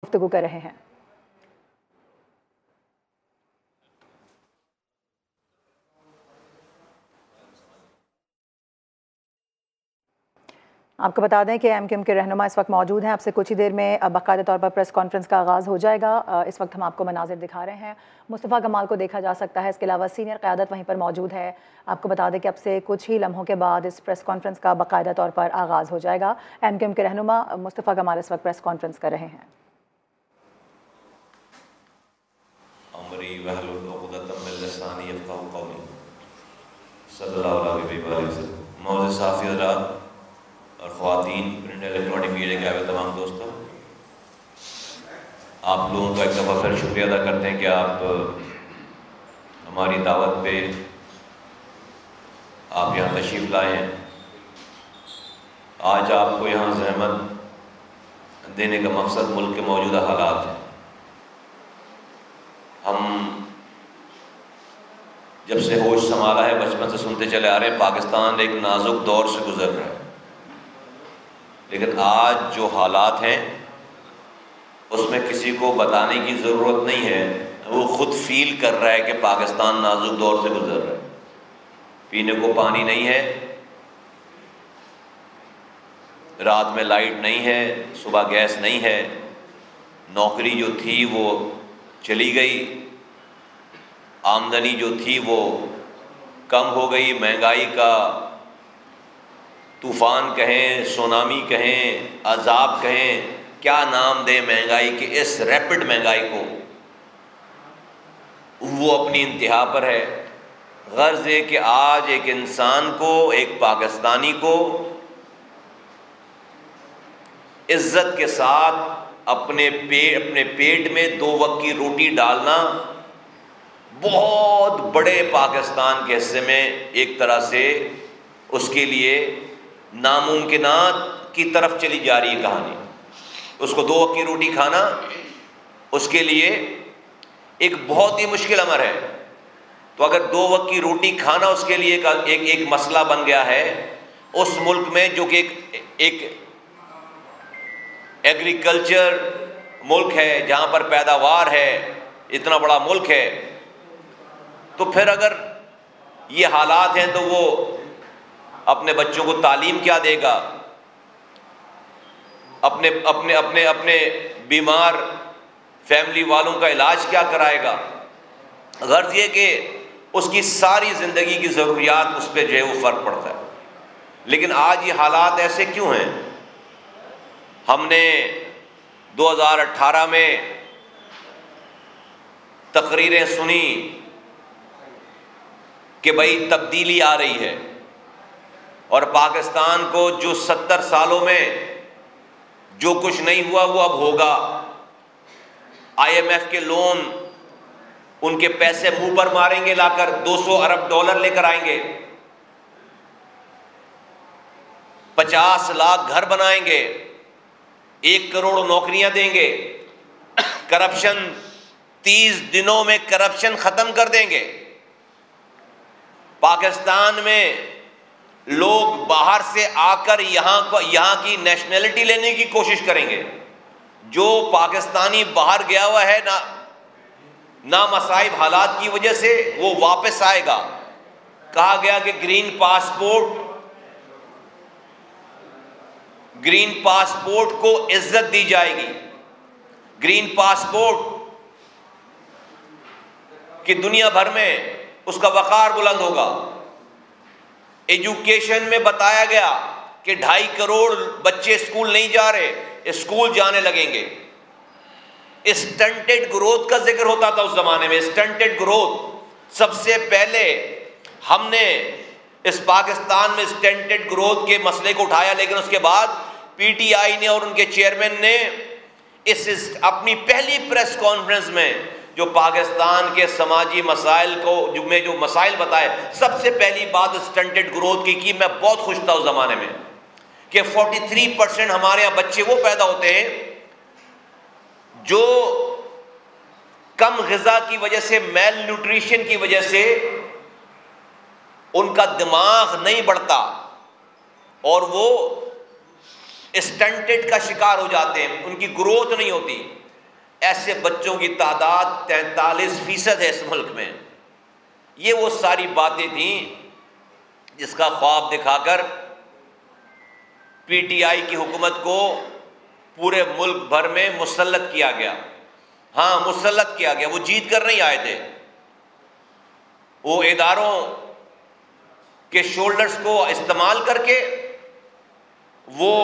गुफ्तगू कर रहे हैं। आपको बता दें कि एमक्यूएम के रहनुमा इस वक्त मौजूद हैं। आपसे कुछ ही देर में बाकायदा तौर पर प्रेस कॉन्फ्रेंस का आगाज़ हो जाएगा। इस वक्त हम आपको मनाजिर दिखा रहे हैं। मुस्तफ़ा कमाल को देखा जा सकता है, इसके अलावा सीनियर क़यादत वहीं पर मौजूद है। आपको बता दें कि अब से कुछ ही लम्हों के बाद इस प्रेस कॉन्फ्रेंस का बाकायदा तौर पर आगाज़ हो जाएगा। एमक्यूएम के रहनुमा मुस्तफ़ा कमाल इस वक्त प्रेस कॉन्फ्रेंस कर रहे हैं। और ख़वातीन, प्रिंट इलेक्ट्रॉनिक मीडिया के आगे तमाम दोस्तों, आप लोगों का एक दफ़ा फिर शुक्रिया अदा करते हैं कि आप हमारी दावत पे आप यहाँ तशरीफ़ लाए हैं। आज आपको यहाँ ज़हमत देने का मकसद मुल्क के मौजूदा हालात हैं। हम जब से होश संभाला है, बचपन से सुनते चले आ रहे हैं, पाकिस्तान एक नाजुक दौर से गुजर रहा है। लेकिन आज जो हालात हैं उसमें किसी को बताने की ज़रूरत नहीं है, वो ख़ुद फील कर रहा है कि पाकिस्तान नाजुक दौर से गुजर रहा है। पीने को पानी नहीं है, रात में लाइट नहीं है, सुबह गैस नहीं है, नौकरी जो थी वो चली गई, आमदनी जो थी वो कम हो गई, महंगाई का तूफ़ान कहें, सुनामी कहें, अजाब कहें, क्या नाम दें महंगाई के इस रैपिड महंगाई को, वो अपनी इंतहा पर है। गर्ज़ है कि आज एक इंसान को, एक पाकिस्तानी को इज्जत के साथ अपने पेट में 2 वक्त की रोटी डालना बहुत बड़े पाकिस्तान के हिस्से में एक तरह से उसके लिए नामुमकिनात की तरफ चली जा रही है कहानी। उसको 2 वक्त की रोटी खाना उसके लिए एक बहुत ही मुश्किल अमर है। तो अगर 2 वक्त की रोटी खाना उसके लिए एक मसला बन गया है उस मुल्क में, जो कि एक एग्रीकल्चर मुल्क है, जहाँ पर पैदावार है, इतना बड़ा मुल्क है, तो फिर अगर ये हालात हैं तो वो अपने बच्चों को तालीम क्या देगा, अपने अपने अपने अपने बीमार फैमिली वालों का इलाज क्या कराएगा। गर्ज ये कि उसकी सारी ज़िंदगी की ज़रूरियात उस पर जो है वो फ़र्क पड़ता है। लेकिन आज ये हालात ऐसे क्यों हैं? हमने 2018 में तकरीरें सुनी कि भाई तब्दीली आ रही है और पाकिस्तान को जो 70 सालों में जो कुछ नहीं हुआ वो अब होगा। IMF के लोन, उनके पैसे मुंह पर मारेंगे, लाकर 200 अरब डॉलर लेकर आएंगे, 50 लाख घर बनाएंगे, 1 करोड़ नौकरियां देंगे, करप्शन 30 दिनों में करप्शन खत्म कर देंगे। पाकिस्तान में लोग बाहर से आकर यहाँ की नेशनलिटी लेने की कोशिश करेंगे। जो पाकिस्तानी बाहर गया हुआ है ना मसाइब हालात की वजह से वो वापस आएगा। कहा गया कि ग्रीन पासपोर्ट को इज्जत दी जाएगी। ग्रीन पासपोर्ट कि दुनिया भर में उसका वक़ार बुलंद होगा। एजुकेशन में बताया गया कि 2.5 करोड़ बच्चे स्कूल नहीं जा रहे, स्कूल जाने लगेंगे। स्टंटेड ग्रोथ का जिक्र होता था उस जमाने में। स्टंटेड ग्रोथ सबसे पहले हमने इस पाकिस्तान में स्टंटेड ग्रोथ के मसले को उठाया, लेकिन उसके बाद PTI ने और उनके चेयरमैन ने अपनी पहली प्रेस कॉन्फ्रेंस में जो पाकिस्तान के समाजी मसाइल को जो मसाइल बताए, सबसे पहली बात स्टंटेड ग्रोथ की मैं बहुत खुश था उस ज़माने में कि 43% हमारे यहाँ बच्चे वो पैदा होते हैं जो कम ग़िज़ा की वजह से, मेल न्यूट्रिशन की वजह से उनका दिमाग नहीं बढ़ता और वो स्टंटेड का शिकार हो जाते हैं, उनकी ग्रोथ नहीं होती। ऐसे बच्चों की तादाद 43% है इस मुल्क में। ये वो सारी बातें थी जिसका ख्वाब दिखाकर पीटीआई की हुकूमत को पूरे मुल्क भर में मुसल्लत किया गया। हाँ, मुसल्लत किया गया। वो जीत कर नहीं आए थे। वो इदारों के शोल्डर्स को इस्तेमाल करके, वो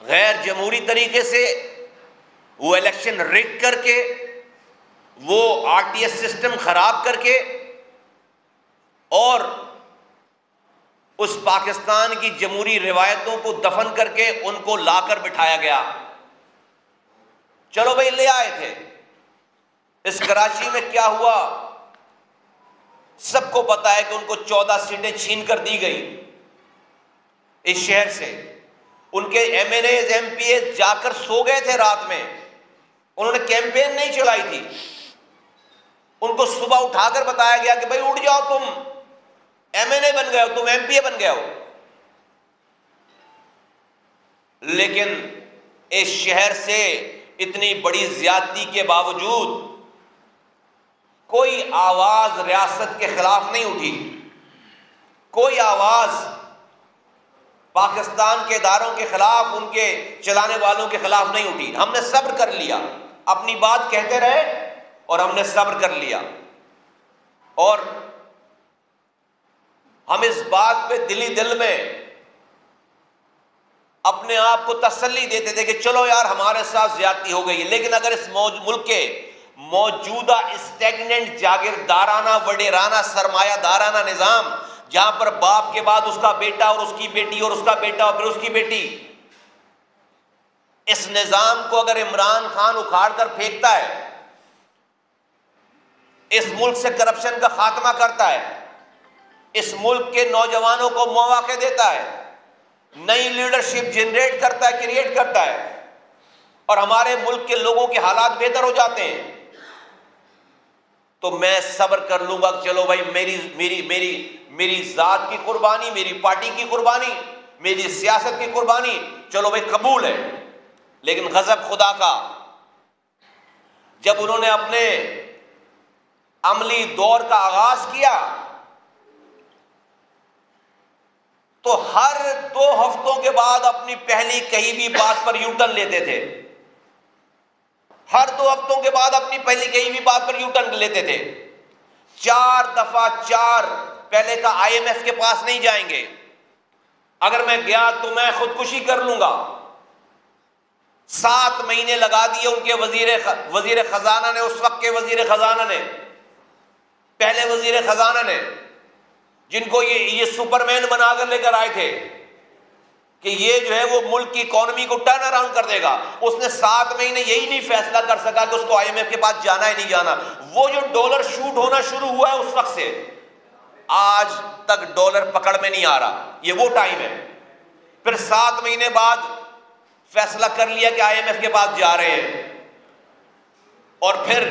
गैर जमहूरी तरीके से, वो इलेक्शन रिग करके, वो आरटीएस सिस्टम खराब करके और उस पाकिस्तान की जमहूरी रिवायतों को दफन करके उनको लाकर बिठाया गया। चलो भाई, ले आए थे। इस कराची में क्या हुआ सबको पता है कि उनको 14 सीटें छीन कर दी गई इस शहर से। उनके एमएनए एमपीए जाकर सो गए थे रात में, उन्होंने कैंपेन नहीं चलाई थी। उनको सुबह उठाकर बताया गया कि भाई उठ जाओ, तुम एमएनए बन गए हो, तुम एमपीए बन गए हो। लेकिन इस शहर से इतनी बड़ी ज्यादती के बावजूद कोई आवाज रियासत के खिलाफ नहीं उठी, कोई आवाज पाकिस्तान के इदारों के खिलाफ, उनके चलाने वालों के खिलाफ नहीं उठी। हमने सब्र कर लिया, अपनी बात कहते रहे और हमने सब्र कर लिया। और हम इस बात पे दिली दिल में अपने आप को तसल्ली देते थे कि चलो यार, हमारे साथ ज्यादती हो गई है। लेकिन अगर इस मुल्क के मौजूदा स्टैग्नेंट जागीरदाराना, वडेराना, सरमायादाराना निजाम, जहां पर बाप के बाद उसका बेटा और उसकी बेटी और उसका बेटा और फिर उसकी बेटी, इस निजाम को अगर इमरान खान उखाड़ कर फेंकता है, इस मुल्क से करप्शन का खात्मा करता है, इस मुल्क के नौजवानों को मौके देता है, नई लीडरशिप जनरेट करता है, क्रिएट करता है और हमारे मुल्क के लोगों के हालात बेहतर हो जाते हैं, तो मैं सब्र कर लूंगा कि चलो भाई, मेरी मेरी मेरी मेरी जात की कुर्बानी, मेरी पार्टी की कुर्बानी, मेरी सियासत की कुर्बानी, चलो भाई कबूल है। लेकिन गजब खुदा का, जब उन्होंने अपने अमली दौर का आगाज किया तो हर 2 हफ्तों के बाद अपनी पहली कही भी बात पर यूटर्न लेते थे। हर 2 हफ्तों के बाद अपनी पहली कही भी बात पर यूटर्न लेते थे। 4 दफा 4 पहले का आईएमएफ के पास नहीं जाएंगे, अगर मैं गया तो मैं खुदकुशी कर लूंगा। 7 महीने लगा दिए उनके वजीर खजाना ने, उस वक्त के वजीर खजाना ने, पहले वजीर खजाना ने, जिनको ये सुपरमैन बनाकर लेकर आए थे कि ये जो है वो मुल्क की इकोनॉमी को टर्न अराउंड कर देगा। उसने 7 महीने यही नहीं फैसला कर सका कि उसको आईएमएफ के पास जाना है नहीं जाना। वो जो डॉलर शूट होना शुरू हुआ है उस वक्त से आज तक डॉलर पकड़ में नहीं आ रहा, ये वो टाइम है। फिर 7 महीने बाद फैसला कर लिया कि आईएमएफ के पास जा रहे हैं और फिर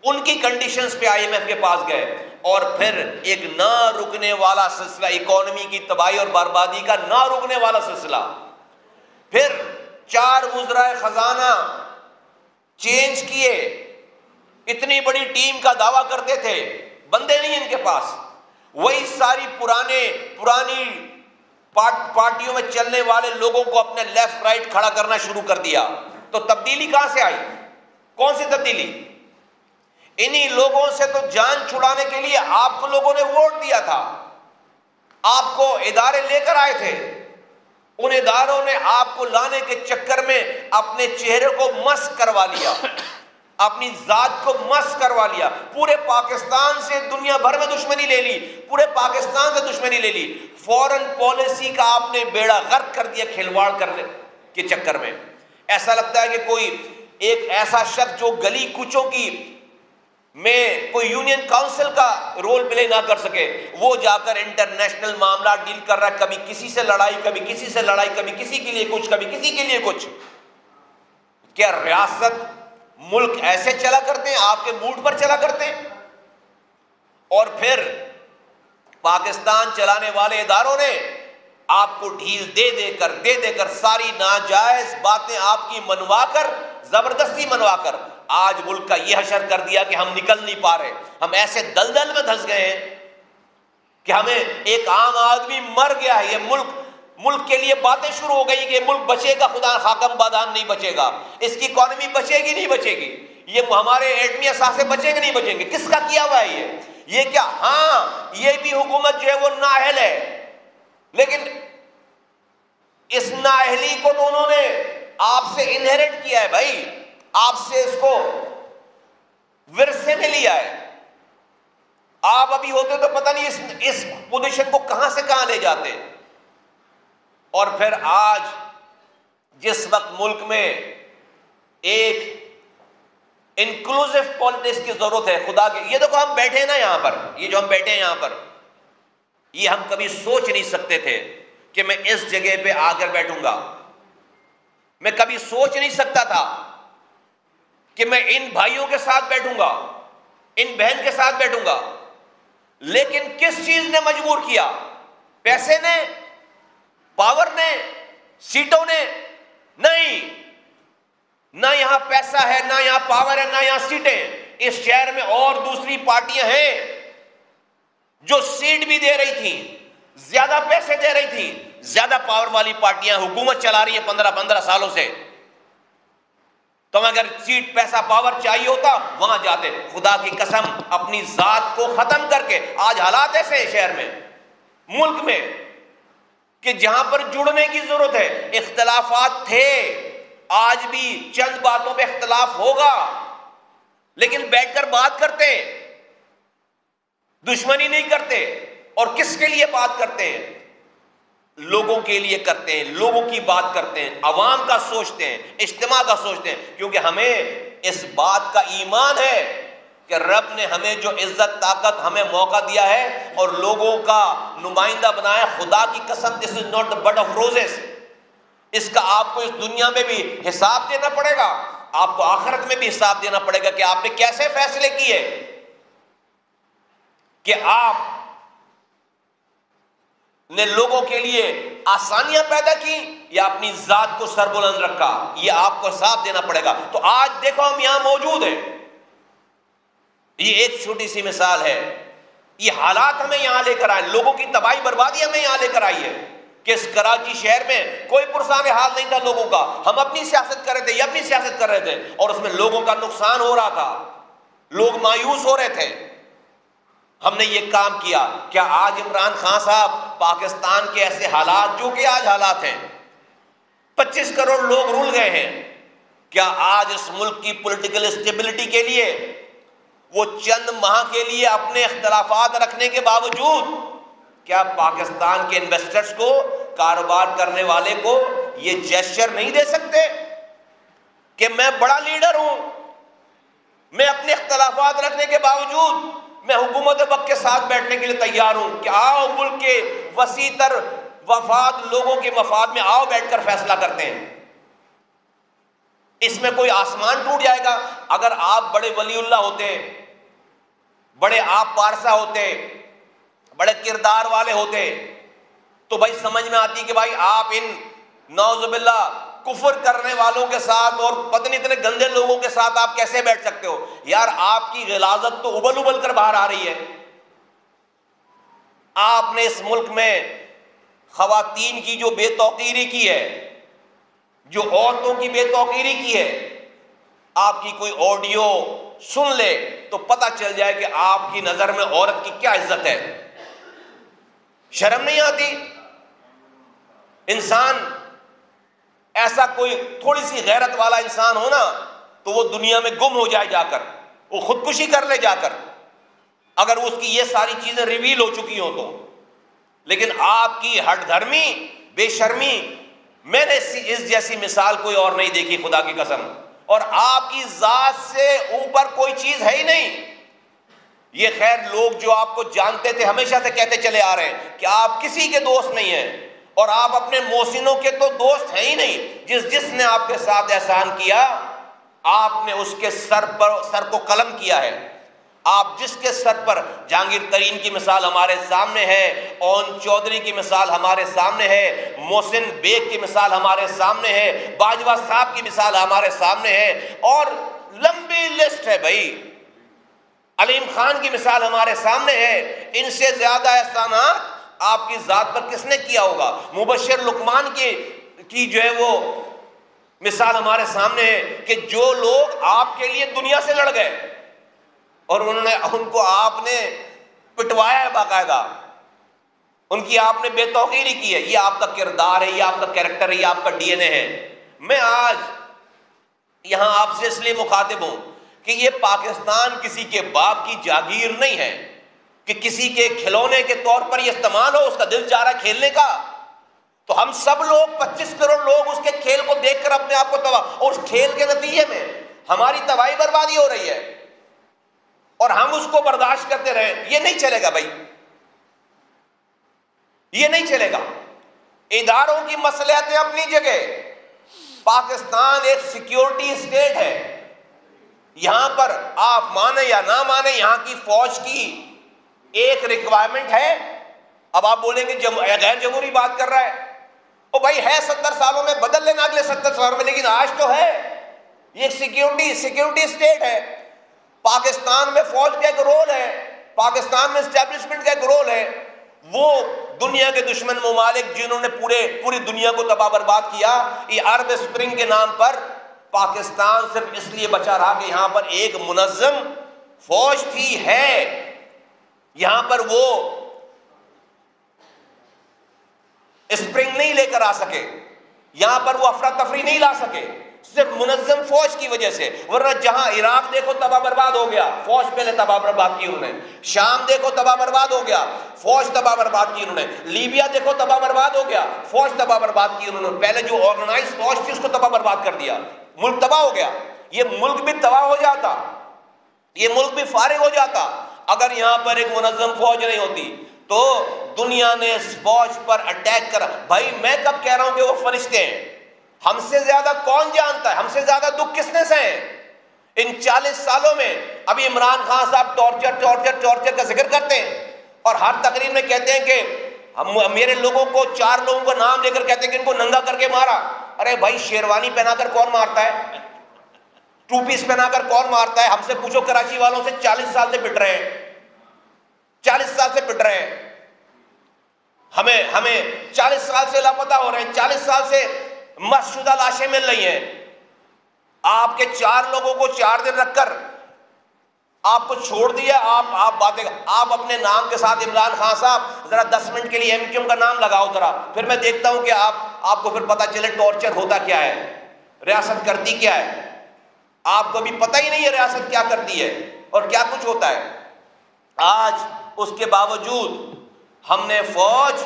उनकी कंडीशंस पे आईएमएफ के पास गए और फिर एक ना रुकने वाला सिलसिला, इकोनॉमी की तबाही और बर्बादी का ना रुकने वाला सिलसिला। फिर 4 वज़राए खजाना चेंज किए, इतनी बड़ी टीम का दावा करते थे, बंदे नहीं इनके पास। वही सारी पुरानी पार्टियों में चलने वाले लोगों को अपने लेफ्ट राइट खड़ा करना शुरू कर दिया। तो तब्दीली कहां से आई? कौन सी तब्दीली? इन्हीं लोगों से तो जान छुड़ाने के लिए आपको लोगों ने वोट दिया था, आपको इदारे लेकर आए थे। उन इदारों ने आपको लाने के चक्कर में अपने चेहरे को मस्क करवा लिया, अपनी जात को मस्क करवा लिया, पूरे पाकिस्तान से दुनिया भर में दुश्मनी ले ली, पूरे पाकिस्तान से दुश्मनी ले ली। फॉरेन पॉलिसी का आपने बेड़ा गर्क कर दिया खिलवाड़ करने के चक्कर में। ऐसा लगता है कि कोई एक ऐसा शख्स जो गली कूचों की में कोई यूनियन काउंसिल का रोल प्ले ना कर सके, वो जाकर इंटरनेशनल मामला डील कर रहा है। कभी किसी से लड़ाई, कभी किसी से लड़ाई, कभी किसी के लिए कुछ, कभी किसी के लिए कुछ। क्या रियासत मुल्क ऐसे चला करते हैं? आपके मूड पर चला करते हैं? और फिर पाकिस्तान चलाने वाले इदारों ने आपको ढील दे देकर सारी नाजायज बातें आपकी मनवाकर जबरदस्ती मनवाकर आज मुल्क का यह हशर कर दिया कि हम निकल नहीं पा रहे। हम ऐसे दलदल में धंस गए हैं कि हमें एक आम आदमी मर गया है। ये मुल्क के लिए बातें शुरू हो गई कि मुल्क बचेगा, खुदा खाकम बादान नहीं बचेगा, इसकी इकॉनमी बचेगी नहीं बचेगी, ये हमारे एटमी असासे बचेंगे नहीं बचेंगे। किसका किया हुआ है ये क्या? हाँ, ये भी हुकूमत जो है वो नाअहल है, लेकिन इस नाअहली को तो उन्होंने आपसे इनहेरिट किया है भाई, आपसे इसको विरसे में लिया है। आप अभी होते तो पता नहीं इस पोजीशन को कहां से कहां ले जाते। और फिर आज जिस वक्त मुल्क में एक इंक्लूसिव पॉलिटिक्स की जरूरत है, खुदा के, ये देखो हम बैठे हैं ना यहां पर, ये जो हम बैठे हैं यहां पर, ये हम कभी सोच नहीं सकते थे कि मैं इस जगह पे आकर बैठूंगा। मैं कभी सोच नहीं सकता था कि मैं इन भाइयों के साथ बैठूंगा, इन बहन के साथ बैठूंगा। लेकिन किस चीज ने मजबूर किया? पैसे ने, पावर ने, सीटों ने? नहीं, ना यहां पैसा है, ना यहां पावर है, ना यहां सीटें। इस शहर में और दूसरी पार्टियां हैं जो सीट भी दे रही थी, ज्यादा पैसे दे रही थी, ज्यादा पावर वाली पार्टियां हुकूमत चला रही है 15-15 सालों से। तो अगर सीट, पैसा, पावर चाहिए होता वहां जाते। खुदा की कसम, अपनी जात को खत्म करके आज हालात ऐसे हैं शहर में, मुल्क में, कि जहां पर जुड़ने की जरूरत है। इख्तलाफात थे, आज भी चंद बातों पे इख्तलाफ होगा, लेकिन बैठकर बात करते हैं, दुश्मनी नहीं करते। और किसके लिए बात करते हैं? लोगों के लिए करते हैं, लोगों की बात करते हैं, अवाम का सोचते हैं, इज्तिमा का सोचते हैं। क्योंकि हमें इस बात का ईमान है कि रब ने हमें जो इज्जत, ताकत, हमें मौका दिया है और लोगों का नुमाइंदा बनाया, खुदा की कसम, this is not the bed of roses. इसका आपको इस दुनिया में भी हिसाब देना पड़ेगा, आपको आखिरत में भी हिसाब देना पड़ेगा कि आपने कैसे फैसले किए, कि आप ने लोगों के लिए आसानियां पैदा की या अपनी जात को सरबुलंद रखा। यह आपको हिसाब देना पड़ेगा। तो आज देखो हम यहां मौजूद हैं। ये एक छोटी सी मिसाल है। ये हालात हमें यहां लेकर आए, लोगों की तबाही बर्बादी हमें यहां लेकर आई है कि इस कराची शहर में कोई पुरसान हाल नहीं था लोगों का। हम अपनी सियासत कर रहे थे, ये अपनी सियासत कर रहे थे, और उसमें लोगों का नुकसान हो रहा था, लोग मायूस हो रहे थे। हमने ये काम किया। क्या आज इमरान खान साहब पाकिस्तान के ऐसे हालात, जो कि आज हालात हैं, 25 करोड़ लोग रुल गए हैं, क्या आज इस मुल्क की पॉलिटिकल स्टेबिलिटी के लिए वो चंद माह के लिए अपने इख्तलाफात रखने के बावजूद क्या पाकिस्तान के इन्वेस्टर्स को, कारोबार करने वाले को ये जेस्चर नहीं दे सकते कि मैं बड़ा लीडर हूं, मैं अपने इख्तलाफात रखने के बावजूद मैं हुकूमत वक्त के साथ बैठने के लिए तैयार हूं कि आओ मुल्क के वसी तर वफाद, लोगों के मफाद में आओ, बैठकर फैसला करते हैं। इसमें कोई आसमान टूट जाएगा? अगर आप बड़े वलीउल्लाह होते, बड़े आप पारसा होते, बड़े किरदार वाले होते, तो भाई समझ में आती कि भाई आप इन नौजुबिल्लाह कुफर करने वालों के साथ और पत्नी इतने गंदे लोगों के साथ आप कैसे बैठ सकते हो? यार, आपकी गिलाजत तो उबल उबल कर बाहर आ रही है। आपने इस मुल्क में खवातीन की जो बेतौकीरी की है, जो औरतों की बेतौकीरी की है, आपकी कोई ऑडियो सुन ले तो पता चल जाए कि आपकी नजर में औरत की क्या इज्जत है। शर्म नहीं आती? इंसान ऐसा कोई थोड़ी सी गैरत वाला इंसान हो ना, तो वो दुनिया में गुम हो जाए, जाकर वो खुदकुशी कर ले जाकर, अगर उसकी ये सारी चीजें रिवील हो चुकी हो तो। लेकिन आपकी हठधर्मी, बेशर्मी, मैंने इस जैसी मिसाल कोई और नहीं देखी, खुदा की कसम। और आपकी जात से ऊपर कोई चीज है ही नहीं। ये खैर लोग जो आपको जानते थे हमेशा से कहते चले आ रहे हैं कि आप किसी के दोस्त नहीं हैं, और आप अपने मोहसिनों के तो दोस्त हैं ही नहीं। जिसने आपके साथ एहसान किया, आपने उसके सर को कलम किया है। आप जिसके सर पर जहांगीर तरीन की मिसाल हमारे सामने है, ओन चौधरी की मिसाल हमारे सामने है, मोहसिन बेग की मिसाल हमारे सामने है, बाजवा साहब की मिसाल हमारे सामने है, और लंबी लिस्ट है भाई। अलीम खान की मिसाल हमारे सामने है। इनसे ज्यादा एहसानात आपकी जात पर किसने किया होगा? मुबश्शिर लुकमान की जो है वो मिसाल हमारे सामने है कि जो लोग आपके लिए दुनिया से लड़ गए और उनको आपने पिटवाया है बाकायदा, उनकी आपने बेतौकीरी की है। ये आपका किरदार है, ये आपका कैरेक्टर है, ये आपका डीएनए है। मैं आज यहां आपसे इसलिए मुखातिब हूं कि ये पाकिस्तान किसी के बाप की जागीर नहीं है कि किसी के खिलौने के तौर पर ये इस्तेमाल हो, उसका दिल चाह रहा खेलने का। तो हम सब लोग 25 करोड़ लोग उसके खेल को देखकर अपने आप को तबाह, और उस खेल के नतीजे में हमारी तबाही बर्बादी हो रही है और हम उसको बर्दाश्त करते रहे। ये नहीं चलेगा भाई, ये नहीं चलेगा। इदारों की मसलियतें अपनी जगह, पाकिस्तान एक सिक्योरिटी स्टेट है। यहां पर आप माने या ना माने, यहां की फौज की एक रिक्वायरमेंट है। अब आप बोलेंगे गैर जमहूरी बात कर रहा है, ओ भाई है 70 सालों में, बदल लेना अगले 70 सालों में, लेकिन आज तो है। ये सिक्योरिटी स्टेट है। पाकिस्तान में फौज का एक रोल है, पाकिस्तान में एस्टेब्लिशमेंट का एक रोल है। वो दुनिया के दुश्मन ममालिक जिन्होंने पूरी दुनिया को तबाह बर्बाद किया, ये अरब स्प्रिंग के नाम पर पाकिस्तान सिर्फ इसलिए बचा रहा कि यहां पर एक मुनज़्ज़म फौज थी, है। यहां पर वो स्प्रिंग नहीं लेकर आ सके, यहां पर वो अफरा तफरी नहीं ला सके, सिर्फ मुनज़्ज़म फौज की वजह से। वरना जहां इराक देखो तबाह बर्बाद हो गया, फौज पहले तबाह बर्बाद की उन्होंने। शाम देखो तबाह बर्बाद हो गया, फौज तबाह बर्बाद की उन्होंने। लीबिया देखो तबाह बर्बाद हो गया, फौज तबाह बर्बाद की उन्होंने। पहले जो ऑर्गेनाइज फौज थी उसको तबाह बर्बाद कर दिया, मुल्क तबाह हो गया। ये मुल्क भी तबाह हो जाता, ये मुल्क भी फारिग हो जाता अगर यहां पर एक मुनज़्ज़म फौज नहीं होती। तो दुनिया ने इस फौज पर अटैक करा। भाई मैं कब कह रहा हूं कि वो फरिश्ते हैं? हमसे ज्यादा कौन जानता है, हमसे ज्यादा दुख किसने सहे इन 40 सालों में? अभी इमरान खान साहब टॉर्चर का जिक्र करते हैं और हर तकरीर में कहते हैं कि हम मेरे लोगों को, 4 लोगों का नाम लेकर कहते हैं कि इनको नंगा करके मारा। अरे भाई शेरवानी पहनाकर कौन मारता है? टू पीस पहनाकर कौन मारता है? हमसे पूछो, कराची वालों से 40 साल से पिट रहे हैं, 40 साल से पिट रहे हैं। हमें 40 साल से लापता हो रहे हैं, 40 साल से मशहूदा लाशें मिल रही हैं। आपके 4 लोगों को 4 दिन रखकर आपको छोड़ दिया। आप बातें, आप अपने नाम के साथ इमरान खान साहब जरा 10 मिनट के लिए एमक्यूएम का नाम लगाओ जरा, फिर मैं देखता हूं कि आपको फिर पता चले टॉर्चर होता क्या है, रियासत करती क्या है। आपको भी पता ही नहीं है रियासत क्या करती है और क्या कुछ होता है। आज उसके बावजूद हमने फौज,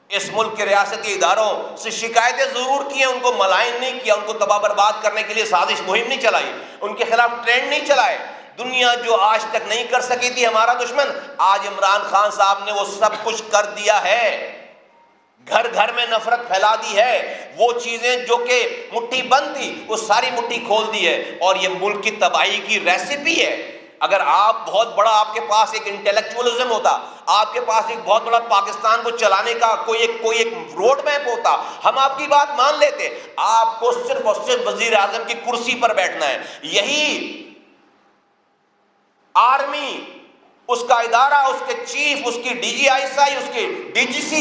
इस मुल्क के रियासती इदारों से शिकायतें जरूर की हैं, उनको मलाइन नहीं किया, उनको तबाह बर्बाद करने के लिए साजिश मुहिम नहीं चलाई, उनके खिलाफ ट्रेंड नहीं चलाए। दुनिया जो आज तक नहीं कर सकी थी हमारा दुश्मन, आज इमरान खान साहब ने वो सब कुछ कर दिया है। घर घर में नफरत फैला दी है। वो चीजें जो कि मुट्ठी बंद थी वो सारी मुट्ठी खोल दी है और ये मुल्क की तबाही की रेसिपी है। अगर आप बहुत बड़ा, आपके पास एक इंटेलेक्चुअलिज्म होता, आपके पास एक बहुत बड़ा पाकिस्तान को चलाने का कोई एक रोड मैप होता, हम आपकी बात मान लेते। आपको सिर्फ और सिर्फ वजीर आजम की कुर्सी पर बैठना है। यही आर्मी, उसका इदारा, उसके चीफ, उसकी DGI, उसकी DGC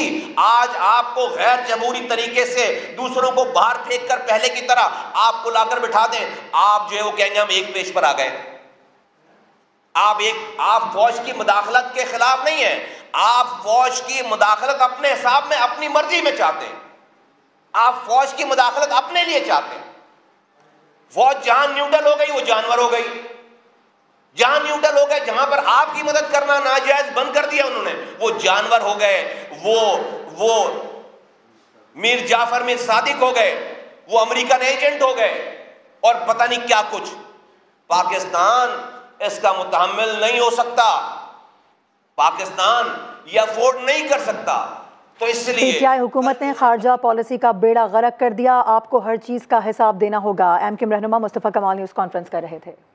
आज आपको गैर जमहूरी तरीके से दूसरों को बाहर फेंक कर पहले की तरह आपको लाकर बिठा दें, आप जो है वो कहेंगे हम एक पेज पर आ गए। आप फौज की मुदाखलत के खिलाफ नहीं है, आप फौज की मुदाखलत अपने हिसाब में, अपनी मर्जी में चाहते हैं। आप फौज की मुदाखलत अपने लिए चाहते हैं। फौज जहां न्यूट्रल हो गई वो जानवर हो गई, जहां न्यूट्रल हो गए, जहां पर आपकी मदद करना नाजायज बंद कर दिया उन्होंने, वो जानवर हो गए, वो मीर जाफर मीर सादिक हो गए, वो अमेरिकन एजेंट हो गए और पता नहीं क्या कुछ। पाकिस्तान इसका मुतहम्मिल नहीं हो सकता, पाकिस्तान ये अफोर्ड नहीं कर सकता। तो इसलिए PTI हुकूमत ने खारजा पॉलिसी का बेड़ा गर्क कर दिया, आपको हर चीज का हिसाब देना होगा। एमक्यूएम रहनुमा मुस्तफ़ा कमाल न्यूज़ कॉन्फ्रेंस कर रहे थे।